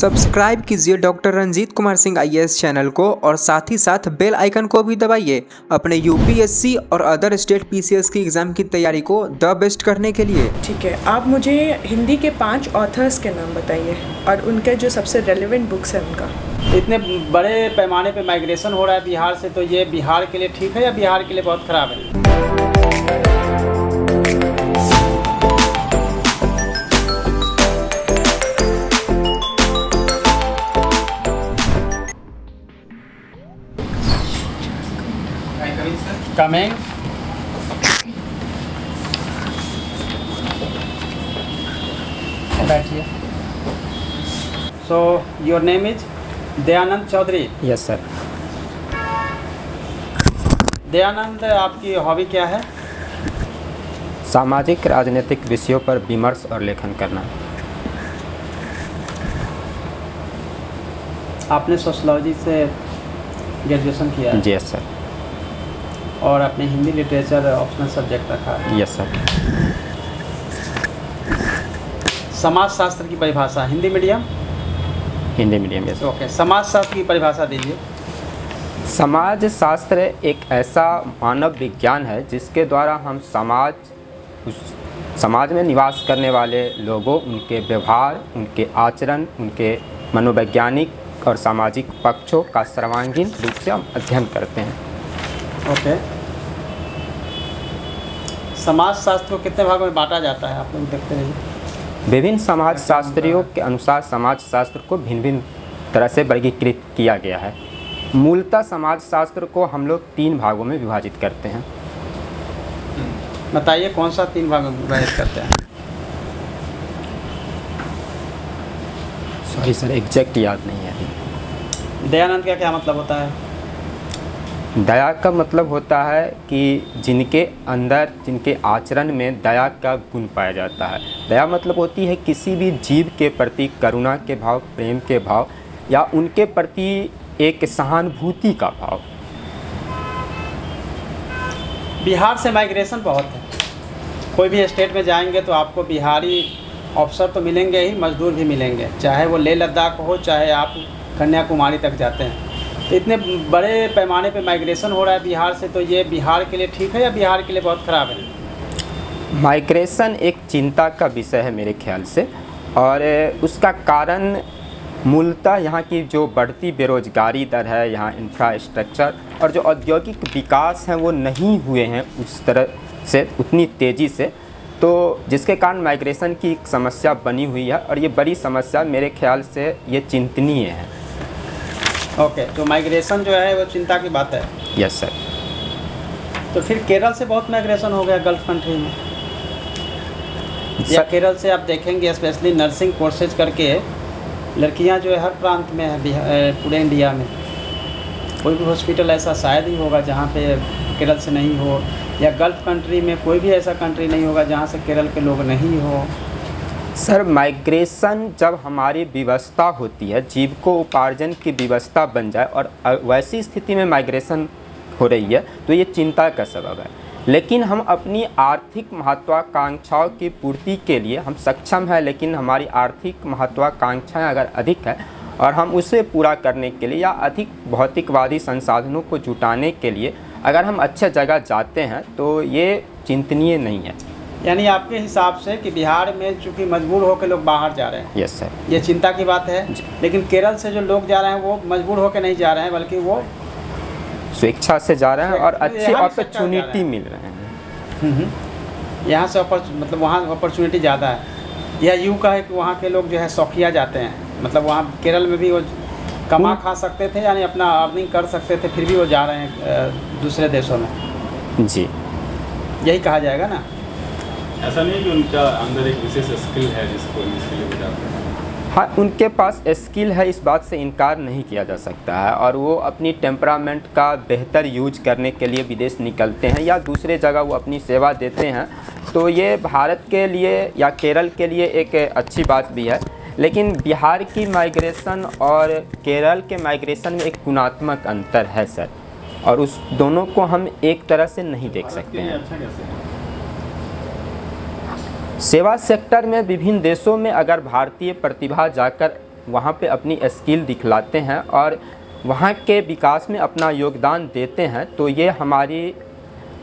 Subscribe कीजिए doctor Ranjit Kumar Singh IAS channel को और साथ ही साथ बेल आइकन को भी दबाइए अपने यूपीएससी और अदर स्टेट पीसीएस की एग्ज़ाम की तैयारी को द बेस्ट करने के लिए। ठीक है, आप मुझे हिंदी के 5 ऑथर्स के नाम बताइए और उनके जो सबसे रेलेवेंट बुक्स हैं उनका। इतने बड़े पैमाने पे माइग्रेशन हो रहा है बिहार से, तो ये बिहार के लिए ठीक है या बिहार के लिए बहुत ख़राब है? Coming. बैठिए। So your name is Dayanand Chaudhary? Yes sir. Dayanand, आपकी हॉबी क्या है? सामाजिक राजनीतिक विषयों पर विमर्श और लेखन करना। आपने सोशलॉजी से ग्रेजुएशन किया है? जी यस सर। और अपने हिंदी लिटरेचर ऑप्शनल सब्जेक्ट रखा है? Yes sir. समाज शास्त्र की परिभाषा Hindi medium? Hindi medium yes. Okay, समाज शास्त्र की परिभाषा दीजिए। समाज शास्त्र एक ऐसा मानव विज्ञान है जिसके द्वारा हम उस समाज में निवास करने वाले लोगों, उनके व्यवहार, उनके आचरण, उनके मनोवैज्ञानिक और सामाजिक पक्षों का सर्वांगीण रूप से हम अध्ययन करते हैं। ओके। समाज शास्त्र को कितने भागों में बांटा जाता है, आप लोग देखते रहिए। विभिन्न समाज शास्त्रियों के अनुसार समाज शास्त्र को भिन्न भिन्न तरह से वर्गीकृत किया गया है। मूलतः समाज शास्त्र को हम लोग 3 भागों में विभाजित करते हैं। बताइए कौन सा 3 भागों में विभाजित करते हैं? सॉरी सर, एग्जैक्ट याद नहीं है। दयानंद का क्या मतलब होता है? दया का मतलब होता है कि जिनके अंदर, जिनके आचरण में दया का गुण पाया जाता है। दया मतलब होती है किसी भी जीव के प्रति करुणा के भाव, प्रेम के भाव या उनके प्रति एक सहानुभूति का भाव। बिहार से माइग्रेशन बहुत है। कोई भी स्टेट में जाएंगे तो आपको बिहारी अफसर तो मिलेंगे ही, मजदूर भी मिलेंगे, चाहे वो लेह लद्दाख हो, चाहे आप कन्याकुमारी तक जाते हैं। तो इतने बड़े पैमाने पे माइग्रेशन हो रहा है बिहार से, तो ये बिहार के लिए ठीक है या बिहार के लिए बहुत ख़राब है? माइग्रेशन एक चिंता का विषय है मेरे ख्याल से, और उसका कारण मूलतः यहाँ की जो बढ़ती बेरोजगारी दर है, यहाँ इंफ्रास्ट्रक्चर और जो औद्योगिक विकास हैं वो नहीं हुए हैं उस तरह से, उतनी तेज़ी से, तो जिसके कारण माइग्रेशन की एक समस्या बनी हुई है। और ये बड़ी समस्या मेरे ख्याल से ये चिंतनीय है। ओके, तो माइग्रेशन जो है वो चिंता की बात है। Yes sir. तो फिर केरल से बहुत माइग्रेशन हो गया गल्फ कंट्री में, या केरल से आप देखेंगे स्पेशली नर्सिंग कोर्सेज करके लड़कियां जो है हर प्रांत में है, पूरे इंडिया में। कोई भी हॉस्पिटल ऐसा शायद ही होगा जहाँ पे केरल से नहीं हो, या गल्फ कंट्री में कोई भी ऐसा कंट्री नहीं होगा जहाँ से केरल के लोग नहीं हो। सर, माइग्रेशन जब हमारी व्यवस्था होती है, जीविकोपार्जन की व्यवस्था बन जाए और वैसी स्थिति में माइग्रेशन हो रही है तो ये चिंता का सबब है। लेकिन हम अपनी आर्थिक महत्वाकांक्षाओं की पूर्ति के लिए हम सक्षम हैं, लेकिन हमारी आर्थिक महत्वाकांक्षाएं अगर अधिक है और हम उसे पूरा करने के लिए या अधिक भौतिकवादी संसाधनों को जुटाने के लिए अगर हम अच्छे जगह जाते हैं तो ये चिंतनीय नहीं है। यानी आपके हिसाब से कि बिहार में चूँकि मजबूर होकर लोग बाहर जा रहे हैं, यस सर, ये चिंता की बात है। लेकिन केरल से जो लोग जा रहे हैं वो मजबूर होकर नहीं जा रहे हैं, बल्कि वो स्वेच्छा से जा रहे हैं और अच्छी अपॉर्चुनिटी मिल रहे हैं। यहाँ से मतलब वहाँ अपॉर्चुनिटी ज़्यादा है। या यूँ कहे कि वहाँ के लोग जो है शौकिया जाते हैं, मतलब वहाँ केरल में भी वो कमा खा सकते थे, यानी अपना अर्निंग कर सकते थे, फिर भी वो जा रहे हैं दूसरे देशों में। जी, यही कहा जाएगा ना? ऐसा नहीं कि उनका अंदर एक विशेष स्किल है जिसको इसके लिए जाते हैं? हाँ, उनके पास स्किल है, इस बात से इनकार नहीं किया जा सकता है, और वो अपनी टेम्परामेंट का बेहतर यूज करने के लिए विदेश निकलते हैं या दूसरे जगह वो अपनी सेवा देते हैं। तो ये भारत के लिए या केरल के लिए एक अच्छी बात भी है। लेकिन बिहार की माइग्रेशन और केरल के माइग्रेशन में एक गुणात्मक अंतर है सर, और उस दोनों को हम एक तरह से नहीं देख सकते हैं। अच्छा कैसे है? सेवा सेक्टर में विभिन्न देशों में अगर भारतीय प्रतिभा जाकर वहाँ पे अपनी स्किल दिखलाते हैं और वहाँ के विकास में अपना योगदान देते हैं, तो ये हमारी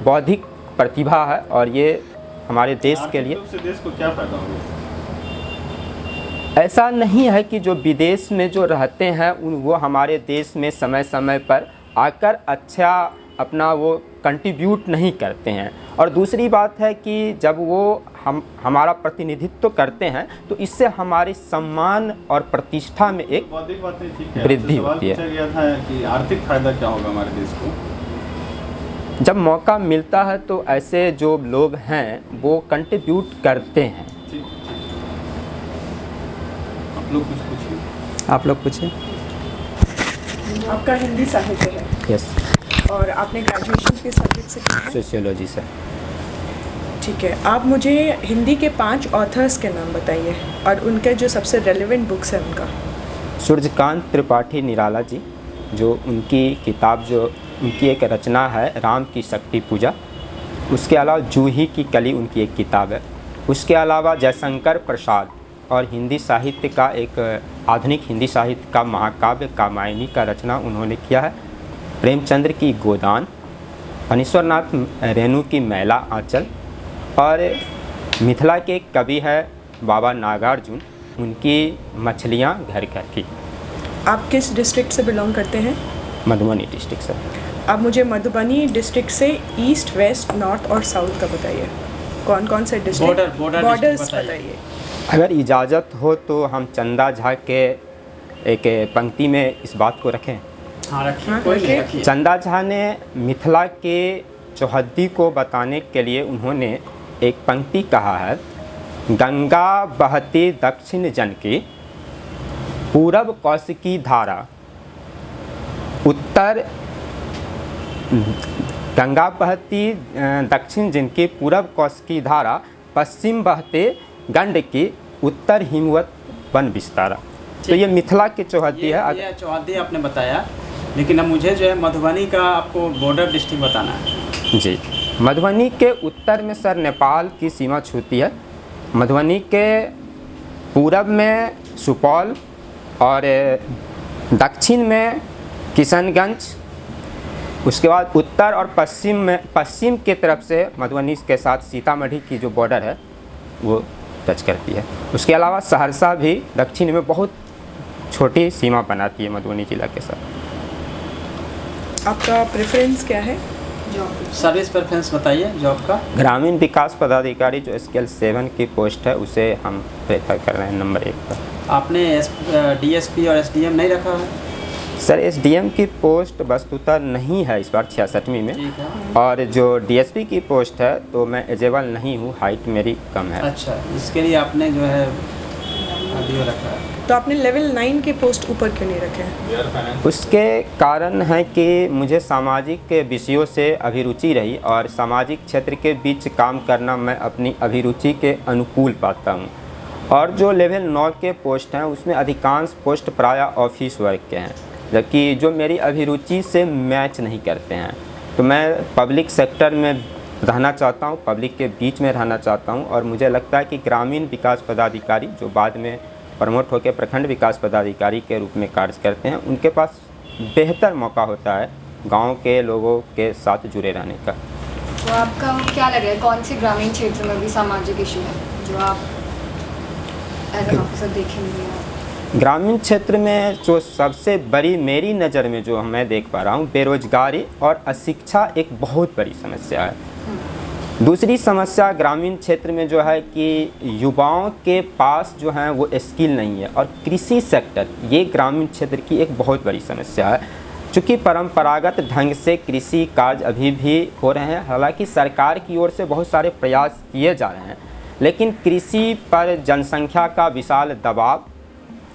बौद्धिक प्रतिभा है और ये हमारे देश के लिए। आर्थिक रूप से देश को क्या फायदा होगा? ऐसा नहीं है कि जो विदेश में जो रहते हैं वो हमारे देश में समय समय पर आकर अच्छा अपना वो कंट्रीब्यूट नहीं करते हैं। और दूसरी बात है कि जब वो हमारा प्रतिनिधित्व करते हैं तो इससे हमारे सम्मान और प्रतिष्ठा में एक बौद्धिक बातें ठीक है, वृद्धि सवाल होती है। पूछा गया था कि आर्थिक फायदा क्या होगा हमारे देश को? जब मौका मिलता है तो ऐसे जो लोग हैं वो कंट्रीब्यूट करते हैं। ठीक। आप लोग कुछ पूछिए। आप लोग पूछिए। आपका हिंदी साहित्य है यस, और आपने ग्रेजुएशन किस सब्जेक्ट से किया है? सोशियोलॉजी से। ठीक है, आप मुझे हिंदी के 5 ऑथर्स के नाम बताइए और उनके जो सबसे रेलेवेंट बुक्स हैं उनका। सूर्यकांत त्रिपाठी निराला जी, जो उनकी किताब जो उनकी एक रचना है राम की शक्ति पूजा। उसके अलावा जूही की कली उनकी एक किताब है। उसके अलावा जयशंकर प्रसाद और हिंदी साहित्य का एक आधुनिक हिंदी साहित्य का महाकाव्य कामायनी का रचना उन्होंने किया है। प्रेमचंद्र की गोदान, फणीश्वरनाथ रेणु की मैला आंचल और मिथिला के कवि है बाबा नागार्जुन, उनकी मछलियाँ घर घर की। आप किस डिस्ट्रिक्ट से बिलोंग करते हैं? मधुबनी डिस्ट्रिक्ट से। आप मुझे मधुबनी डिस्ट्रिक्ट से ईस्ट, वेस्ट, नॉर्थ और साउथ का बताइए। कौन कौन से डिस्ट्रिक्ट बॉर्डर्स डिस्ट्रिक्ट बताइए। अगर इजाज़त हो तो हम चंदा झा के एक पंक्ति में इस बात को रखें। हाँ रखिए, हाँ, कोई नहीं रखिए। रखिए। चंदा झा ने मिथिला के चौहद्दी को बताने के लिए उन्होंने एक पंक्ति कहा है, गंगा बहती दक्षिण जन की, पूरब कौशिकी धारा, उत्तर गंगा बहती दक्षिण जन की, पूरब कौशिकी धारा, पश्चिम बहते गंड की, उत्तर हिमवत वन विस्तारा। तो ये मिथिला के चौहद्दी है। ये चौहद्दी आपने बताया, लेकिन अब मुझे जो है मधुबनी का आपको बॉर्डर डिस्ट्रिक्ट बताना है। जी, मधुबनी के उत्तर में सर नेपाल की सीमा छूती है। मधुबनी के पूरब में सुपौल और दक्षिण में किशनगंज, उसके बाद उत्तर और पश्चिम में, पश्चिम के तरफ से मधुबनी के साथ सीतामढ़ी की जो बॉर्डर है वो टच करती है। उसके अलावा सहरसा भी दक्षिण में बहुत छोटी सीमा बनाती है मधुबनी जिला के साथ। आपका प्रेफरेंस क्या है? सर्विस प्रेफरेंस बताइए जॉब का। ग्रामीण विकास पदाधिकारी जो स्केल 7 की पोस्ट है उसे हम प्रेफर कर रहे हैं नंबर 1 पर। आपने DSP और SDM नहीं रखा है? सर SDM की पोस्ट वस्तुतः नहीं है इस बार 66वीं में, ठीक है। और जो DSP की पोस्ट है तो मैं एजेबल नहीं हूँ, हाइट मेरी कम है। अच्छा, इसके लिए आपने जो है DO रखा है। तो आपने लेवल 9 के पोस्ट ऊपर क्यों नहीं रखे हैं? उसके कारण है कि मुझे सामाजिक विषयों से अभिरुचि रही और सामाजिक क्षेत्र के बीच काम करना मैं अपनी अभिरुचि के अनुकूल पाता हूँ। और जो लेवल 9 के पोस्ट हैं उसमें अधिकांश पोस्ट प्रायः ऑफिस वर्क के हैं, जबकि जो मेरी अभिरुचि से मैच नहीं करते हैं। तो मैं पब्लिक सेक्टर में रहना चाहता हूँ, पब्लिक के बीच में रहना चाहता हूँ। और मुझे लगता है कि ग्रामीण विकास पदाधिकारी जो बाद में प्रमोट होकर प्रखंड विकास पदाधिकारी के रूप में कार्य करते हैं, उनके पास बेहतर मौका होता है गांव के लोगों के साथ जुड़े रहने का। तो आपका क्या लग रहा है, कौन से ग्रामीण क्षेत्र में भी सामाजिक इशू है जो आप एज एन ऑफिसर देखेंगे? ग्रामीण क्षेत्र में जो सबसे बड़ी मेरी नज़र में जो मैं देख पा रहा हूँ, बेरोजगारी और अशिक्षा एक बहुत बड़ी समस्या है। दूसरी समस्या ग्रामीण क्षेत्र में जो है कि युवाओं के पास जो है वो स्किल नहीं है, और कृषि सेक्टर ये ग्रामीण क्षेत्र की एक बहुत बड़ी समस्या है। चूँकि परंपरागत ढंग से कृषि कार्य अभी भी हो रहे हैं, हालांकि सरकार की ओर से बहुत सारे प्रयास किए जा रहे हैं, लेकिन कृषि पर जनसंख्या का विशाल दबाव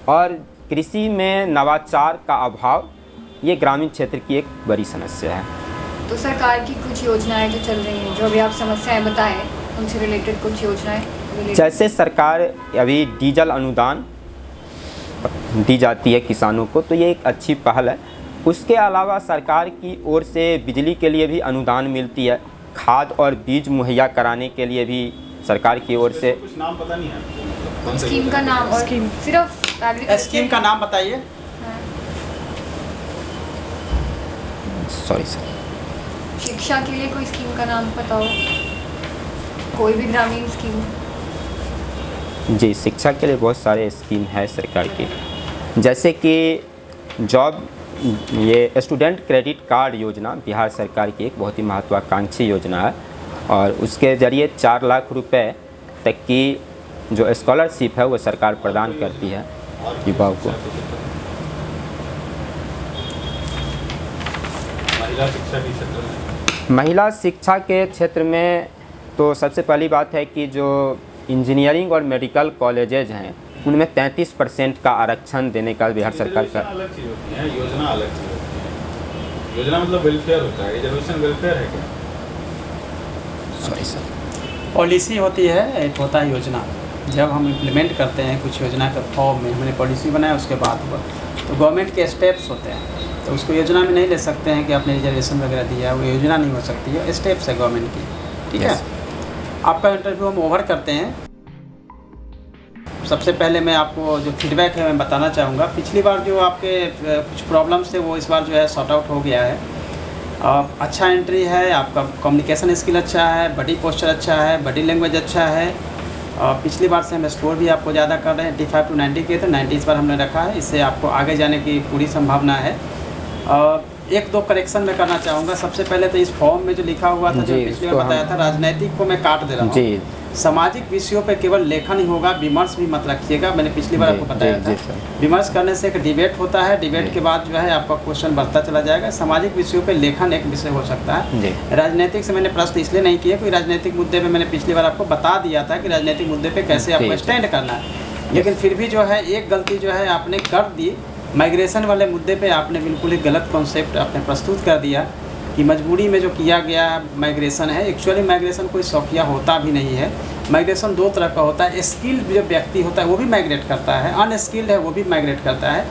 और कृषि में नवाचार का अभाव ये ग्रामीण क्षेत्र की एक बड़ी समस्या है। तो सरकार की कुछ योजनाएं जो चल रही हैं, जो अभी आप समस्याएं बताएं, उनसे रिलेटेड कुछ योजनाएं जैसे सरकार अभी डीजल अनुदान दी जाती है किसानों को, तो ये एक अच्छी पहल है। उसके अलावा सरकार की ओर से बिजली के लिए भी अनुदान मिलती है, खाद और बीज मुहैया कराने के लिए भी सरकार की ओर से। कुछ नाम पता नहीं है आपको, मतलब कौन सा स्कीम का नाम और स्कीम। सिर्फ स्कीम का नाम बताइए। Sorry sir. शिक्षा के लिए कोई स्कीम का नाम पता हो, कोई भी ग्रामीण स्कीम? जी, शिक्षा के लिए बहुत सारे स्कीम है सरकार की, जैसे कि जॉब, ये स्टूडेंट क्रेडिट कार्ड योजना बिहार सरकार की एक बहुत ही महत्वाकांक्षी योजना है और उसके ज़रिए 4 लाख रुपए तक की जो स्कॉलरशिप है वो सरकार प्रदान करती है युवाओं को। महिला शिक्षा के क्षेत्र में, महिला शिक्षा के क्षेत्र में तो सबसे पहली बात है कि जो इंजीनियरिंग और मेडिकल कॉलेजेज हैं उनमें 33% का आरक्षण देने का बिहार सरकार का अलग चीज़ होती है, योजना अलग चीज़ होती है। योजना मतलब वेलफेयर होता है, रिजर्वेशन वेलफेयर है क्या? Sorry sir. पॉलिसी होती है, एक होता है योजना। जब हम इम्प्लीमेंट करते हैं कुछ योजना के फॉर्म में, हमने पॉलिसी बनाया उसके बाद तो गवर्नमेंट के स्टेप्स होते हैं, तो उसको योजना में नहीं ले सकते हैं कि आपने रिजर्वेशन वगैरह दिया है, वो योजना नहीं हो सकती है, स्टेप्स है गवर्नमेंट की। ठीक है, आपका इंटरव्यू हम ओवर करते हैं। सबसे पहले मैं आपको जो फीडबैक है मैं बताना चाहूँगा। पिछली बार जो आपके कुछ प्रॉब्लम्स थे वो इस बार जो है सॉर्ट आउट हो गया है। अच्छा एंट्री है, आपका कम्युनिकेशन स्किल अच्छा है, बॉडी पोस्चर अच्छा है, बॉडी लैंग्वेज अच्छा है। पिछली बार से हम स्कोर भी आपको ज़्यादा कर रहे हैं, 85 to 90 के थे, 90 इस बार हमने रखा है। इससे आपको आगे जाने की पूरी संभावना है। 1-2 करेक्शन मैं करना चाहूँगा। सबसे पहले तो इस फॉर्म में जो लिखा हुआ था, जो पिछली बार बताया था, राजनीतिक को मैं काट दे रहा हूँ जी। सामाजिक विषयों पे केवल लेखन ही होगा, विमर्श भी मत रखिएगा। मैंने पिछली बार आपको बताया था, विमर्श करने से एक डिबेट होता है, डिबेट के बाद जो है आपका क्वेश्चन बढ़ता चला जाएगा। सामाजिक विषयों पे लेखन एक विषय हो सकता है। राजनीतिक से मैंने प्रश्न इसलिए नहीं किया कोई राजनीतिक मुद्दे पे मैंने पिछली बार आपको बता दिया था कि राजनीतिक मुद्दे पे कैसे आपको स्टैंड करना है, लेकिन फिर भी जो है एक गलती जो है आपने कर दी। माइग्रेशन वाले मुद्दे पे आपने बिल्कुल एक गलत कॉन्सेप्ट आपने प्रस्तुत कर दिया कि मजबूरी में जो किया गया माइग्रेशन है। एक्चुअली माइग्रेशन कोई शौकिया होता भी नहीं है। माइग्रेशन 2 तरह का होता है। स्किल्ड जो व्यक्ति होता है वो भी माइग्रेट करता है, अनस्किल्ड है वो भी माइग्रेट करता है।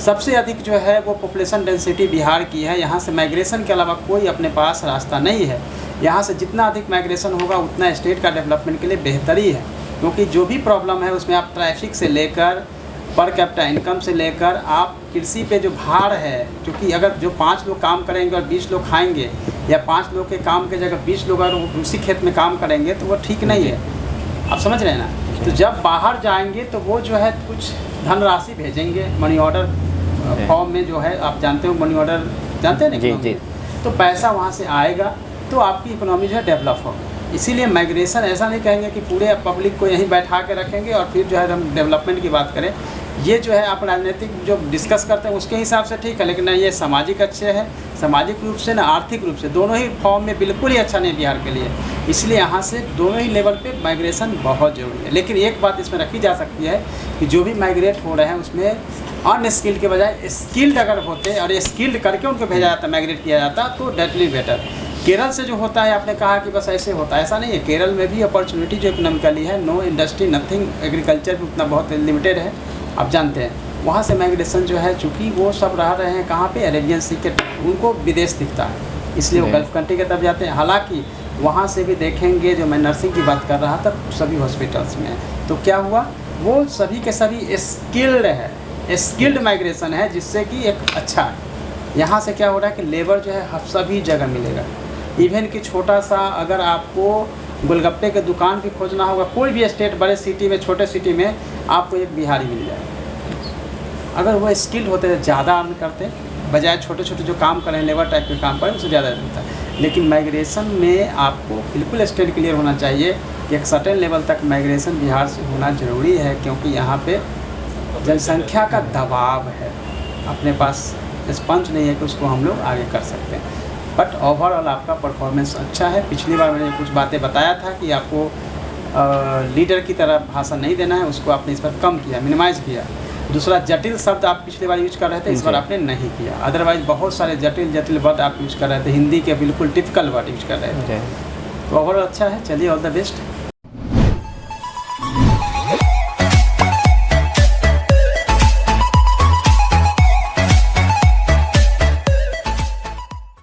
सबसे अधिक जो है वो पॉपुलेशन डेंसिटी बिहार की है। यहाँ से माइग्रेशन के अलावा कोई अपने पास रास्ता नहीं है। यहाँ से जितना अधिक माइग्रेशन होगा उतना स्टेट का डेवलपमेंट के लिए बेहतरी है, क्योंकि जो भी प्रॉब्लम है उसमें आप ट्रैफिक से लेकर पर कैपिटा इनकम से लेकर आप कृषि पे जो भार है, क्योंकि अगर जो 5 लोग काम करेंगे और 20 लोग खाएंगे, या 5 लोग के काम के जगह 20 लोग अगर उसी खेत में काम करेंगे तो वो ठीक नहीं है। आप समझ रहे हैं ना। तो जब बाहर जाएंगे तो वो जो है कुछ धनराशि भेजेंगे मनी ऑर्डर फॉर्म में, जो है आप जानते हो मनी ऑर्डर जानते हैं ना जी। तो पैसा वहाँ से आएगा तो आपकी इकोनॉमी जो है डेवलप होगी। इसीलिए माइग्रेशन ऐसा नहीं कहेंगे कि पूरे पब्लिक को यहीं बैठा के रखेंगे और फिर जो है हम डेवलपमेंट की बात करें। ये जो है आप राजनीतिक जो डिस्कस करते हैं उसके हिसाब से ठीक है, लेकिन ये सामाजिक अच्छे है, सामाजिक रूप से ना आर्थिक रूप से, दोनों ही फॉर्म में बिल्कुल ही अच्छा नहीं बिहार के लिए। इसलिए यहाँ से दोनों ही लेवल पे माइग्रेशन बहुत ज़रूरी है। लेकिन एक बात इसमें रखी जा सकती है कि जो भी माइग्रेट हो रहे हैं उसमें अनस्किल्ड के बजाय स्किल्ड अगर होते और स्किल्ड करके उनको भेजा जाता, माइग्रेट किया जाता, तो डेटली बेटर। केरल से जो होता है आपने कहा कि बस ऐसे होता है, ऐसा नहीं है। केरल में भी अपॉर्चुनिटी जो इकोनॉमिकली है, नो इंडस्ट्री नथिंग, एग्रीकल्चर भी उतना बहुत लिमिटेड है, आप जानते हैं। वहाँ से माइग्रेशन जो है, चूँकि वो सब रह रहे हैं कहाँ पे, अरेबियन सी के, उनको विदेश दिखता है, इसलिए वो गल्फ कंट्री के तरफ जाते हैं। हालांकि वहाँ से भी देखेंगे, जो मैं नर्सिंग की बात कर रहा था, सभी हॉस्पिटल्स में है। तो क्या हुआ, वो सभी के सभी स्किल्ड है, स्किल्ड माइग्रेशन है, जिससे कि एक अच्छा है। यहाँ से क्या हो रहा है कि लेबर जो है सभी जगह मिलेगा। इवन कि छोटा सा अगर आपको गोलगप्पे के दुकान भी खोजना होगा, कोई भी स्टेट, बड़े सिटी में, छोटे सिटी में, आपको एक बिहारी मिल जाएगा। अगर वो स्किल्ड होते हैं, ज़्यादा अर्न करते, बजाय छोटे छोटे जो काम करें, लेबर टाइप के काम करें, उससे ज़्यादा मिलता है। लेकिन माइग्रेशन में आपको बिल्कुल स्टेट क्लियर होना चाहिए कि एक सर्टेन लेवल तक माइग्रेशन बिहार से होना ज़रूरी है, क्योंकि यहाँ पे जनसंख्या का दबाव है, अपने पास स्पंज नहीं है कि उसको हम लोग आगे कर सकते हैं। बट ओवरऑल आपका परफॉर्मेंस अच्छा है। पिछली बार मैंने कुछ बातें बताया था कि आपको लीडर की तरह भाषण नहीं देना है, उसको आपने इस बार कम किया, मिनिमाइज़ किया। दूसरा, जटिल शब्द आप पिछली बार यूज कर रहे थे, इस बार आपने नहीं किया। अदरवाइज बहुत सारे जटिल वर्ड आप यूज़ कर रहे थे, हिंदी के बिल्कुल टिपिकल वर्ड यूज कर रहे थे। तो ओवरऑल अच्छा है। चलिए, ऑल द बेस्ट।